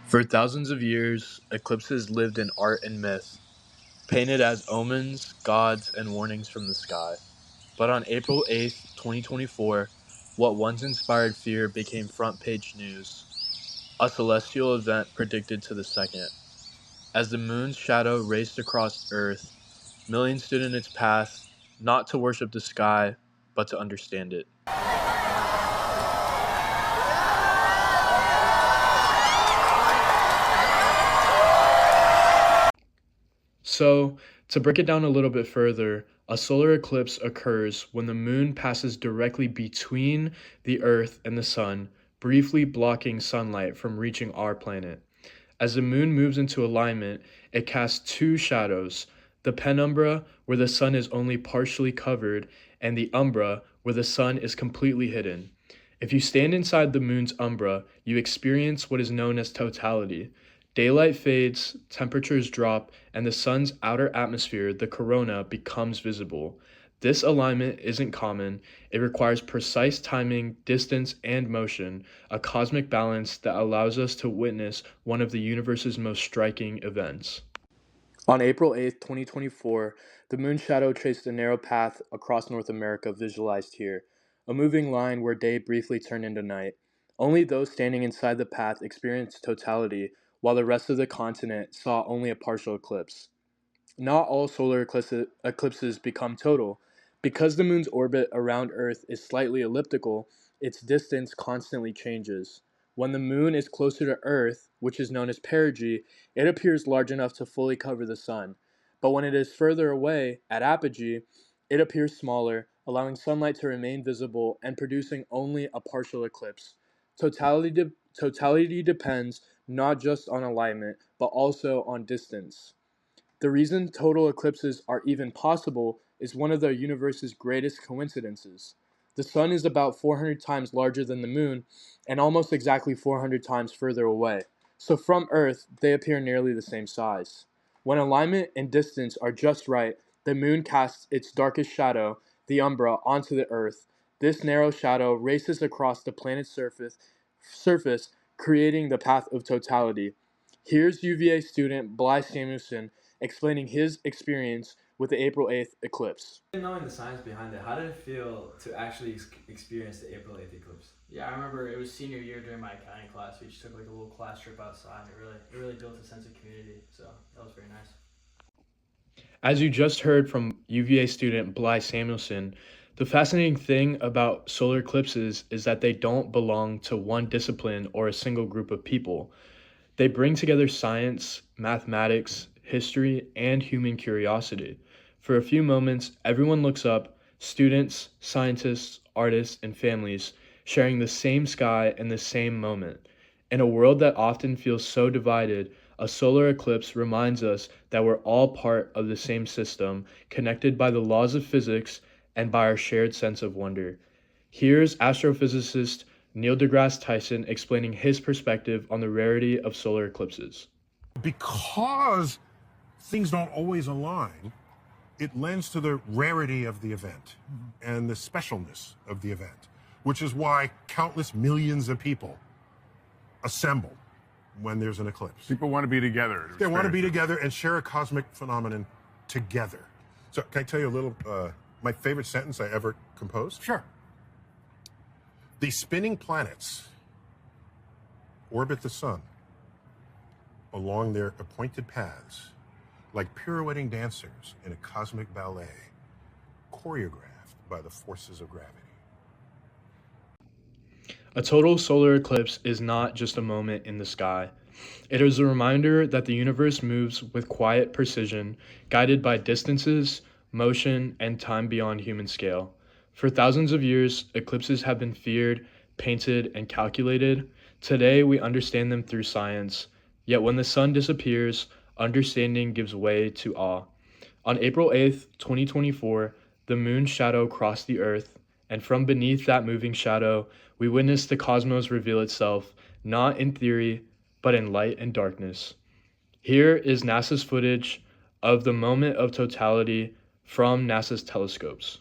For thousands of years, eclipses lived in art and myth, painted as omens, gods, and warnings from the sky. But on April 8th, 2024, what once inspired fear became front page news. A celestial event predicted to the second. As the moon's shadow raced across Earth, millions stood in its path, not to worship the sky, but to understand it. So, to break it down a little bit further, a solar eclipse occurs when the moon passes directly between the Earth and the sun, briefly blocking sunlight from reaching our planet. As the moon moves into alignment, it casts two shadows: the penumbra, where the sun is only partially covered, and the umbra, where the sun is completely hidden. If you stand inside the moon's umbra, you experience what is known as totality. Daylight fades, temperatures drop, and the sun's outer atmosphere, the corona, becomes visible. This alignment isn't common. It requires precise timing, distance, and motion, a cosmic balance that allows us to witness one of the universe's most striking events. On April 8th, 2024, the moon's shadow traced a narrow path across North America, visualized here, a moving line where day briefly turned into night. Only those standing inside the path experienced totality, while the rest of the continent saw only a partial eclipse. Not all solar eclipses become total. Because the moon's orbit around Earth is slightly elliptical, its distance constantly changes. When the moon is closer to Earth, which is known as perigee, it appears large enough to fully cover the sun. But when it is further away, at apogee, it appears smaller, allowing sunlight to remain visible and producing only a partial eclipse. Totality depends not just on alignment, but also on distance. The reason total eclipses are even possible is one of the universe's greatest coincidences. The sun is about 400 times larger than the moon and almost exactly 400 times further away. So from Earth, they appear nearly the same size. When alignment and distance are just right, the moon casts its darkest shadow, the umbra, onto the Earth. This narrow shadow races across the planet's surface, creating the path of totality. Here's UVA student Bly Samuelson explaining his experience with the April 8th eclipse. Knowing the science behind it, how did it feel to actually experience the April 8th eclipse? Yeah, I remember it was senior year during my accounting class. We just took like a little class trip outside, and it really built a sense of community. So that was very nice. As you just heard from UVA student Bly Samuelson, the fascinating thing about solar eclipses is that they don't belong to one discipline or a single group of people. They bring together science, mathematics, history, and human curiosity. For a few moments, everyone looks up: students, scientists, artists, and families sharing the same sky in the same moment. In a world that often feels so divided, a solar eclipse reminds us that we're all part of the same system, connected by the laws of physics and by our shared sense of wonder. Here's astrophysicist Neil deGrasse Tyson explaining his perspective on the rarity of solar eclipses. Because things don't always align, it lends to the rarity of the event and the specialness of the event, which is why countless millions of people assemble when there's an eclipse. People want to be together. They want to be together and share a cosmic phenomenon together. So can I tell you a little, my favorite sentence I ever composed? Sure. The spinning planets orbit the sun along their appointed paths like pirouetting dancers in a cosmic ballet choreographed by the forces of gravity. A total solar eclipse is not just a moment in the sky. It is a reminder that the universe moves with quiet precision, guided by distances, motion, and time beyond human scale. For thousands of years, eclipses have been feared, painted, and calculated. Today, we understand them through science. Yet when the sun disappears, understanding gives way to awe. On April 8th, 2024, the moon's shadow crossed the Earth, and from beneath that moving shadow, we witnessed the cosmos reveal itself, not in theory, but in light and darkness. Here is NASA's footage of the moment of totality from NASA's telescopes.